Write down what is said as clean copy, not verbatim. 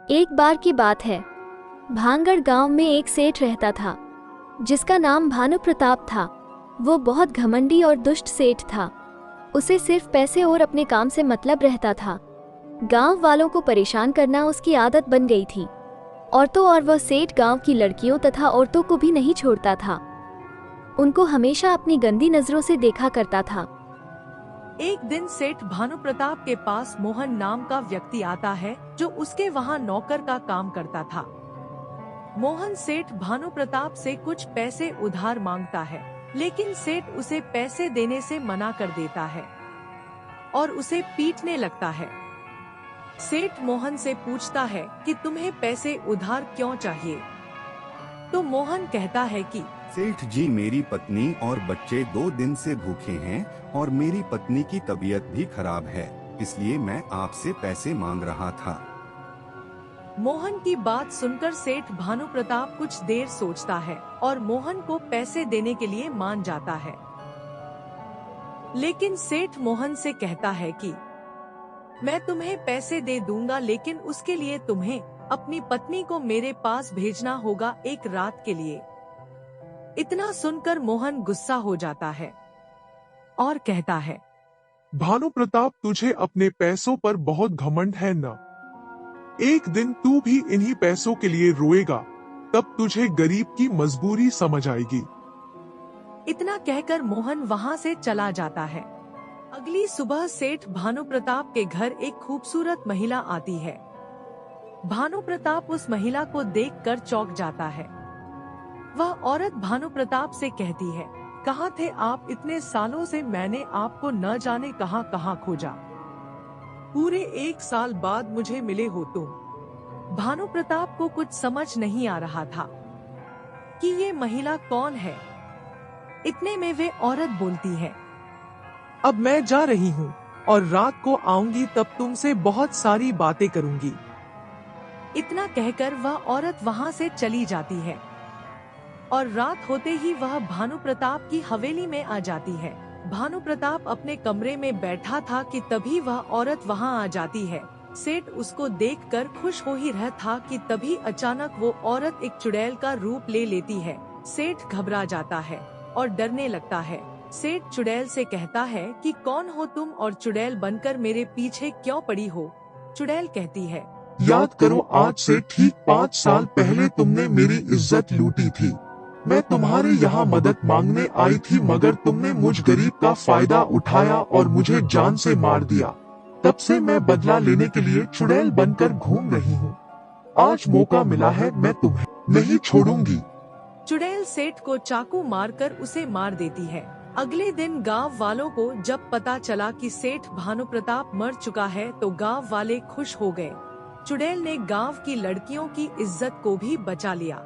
एक बार की बात है। भांगड़ गांव में एक सेठ रहता था जिसका नाम भानु प्रताप था। वो बहुत घमंडी और दुष्ट सेठ था। उसे सिर्फ पैसे और अपने काम से मतलब रहता था। गांव वालों को परेशान करना उसकी आदत बन गई थी। और वह सेठ गांव की लड़कियों तथा औरतों को भी नहीं छोड़ता था। उनको हमेशा अपनी गंदी नजरों से देखा करता था। एक दिन सेठ भानु प्रताप के पास मोहन नाम का व्यक्ति आता है जो उसके वहाँ नौकर का काम करता था। मोहन सेठ भानु प्रताप से कुछ पैसे उधार मांगता है, लेकिन सेठ उसे पैसे देने से मना कर देता है और उसे पीटने लगता है। सेठ मोहन से पूछता है कि तुम्हें पैसे उधार क्यों चाहिए? तो मोहन कहता है कि सेठ जी, मेरी पत्नी और बच्चे 2 दिन से भूखे हैं और मेरी पत्नी की तबीयत भी खराब है, इसलिए मैं आपसे पैसे मांग रहा था। मोहन की बात सुनकर सेठ भानु प्रताप कुछ देर सोचता है और मोहन को पैसे देने के लिए मान जाता है। लेकिन सेठ मोहन से कहता है कि मैं तुम्हें पैसे दे दूंगा, लेकिन उसके लिए तुम्हें अपनी पत्नी को मेरे पास भेजना होगा एक रात के लिए। इतना सुनकर मोहन गुस्सा हो जाता है और कहता है, भानु प्रताप, तुझे अपने पैसों पर बहुत घमंड है ना? एक दिन तू भी इन्हीं पैसों के लिए रोएगा, तब तुझे गरीब की मजबूरी समझ आएगी। इतना कहकर मोहन वहाँ से चला जाता है। अगली सुबह सेठ भानु प्रताप के घर एक खूबसूरत महिला आती है। भानु प्रताप उस महिला को देखकर चौंक जाता है। वह औरत भानु प्रताप से कहती है, कहाँ थे आप इतने सालों से? मैंने आपको न जाने कहाँ कहाँ खोजा। पूरे 1 साल बाद मुझे मिले हो तुम। भानु प्रताप को कुछ समझ नहीं आ रहा था कि ये महिला कौन है। इतने में वे औरत बोलती है, अब मैं जा रही हूँ और रात को आऊंगी, तब तुमसे बहुत सारी बातें करूंगी। इतना कहकर वह औरत वहाँ से चली जाती है और रात होते ही वह भानु प्रताप की हवेली में आ जाती है। भानु प्रताप अपने कमरे में बैठा था कि तभी वह औरत वहां आ जाती है। सेठ उसको देखकर खुश हो ही रहा था कि तभी अचानक वो औरत एक चुड़ैल का रूप ले लेती है। सेठ घबरा जाता है और डरने लगता है। सेठ चुड़ैल से कहता है कि कौन हो तुम और चुड़ैल बनकर मेरे पीछे क्यों पड़ी हो? चुड़ैल कहती है, याद करो, आज से ठीक 5 साल पहले तुमने मेरी इज्जत लूटी थी। मैं तुम्हारे यहाँ मदद मांगने आई थी, मगर तुमने मुझ गरीब का फायदा उठाया और मुझे जान से मार दिया। तब से मैं बदला लेने के लिए चुड़ैल बनकर घूम रही हूँ। आज मौका मिला है, मैं तुम्हें नहीं छोड़ूंगी। चुड़ैल सेठ को चाकू मारकर उसे मार देती है। अगले दिन गांव वालों को जब पता चला कि सेठ भानु प्रताप मर चुका है तो गांव वाले खुश हो गए। चुड़ैल ने गांव की लड़कियों की इज्जत को भी बचा लिया।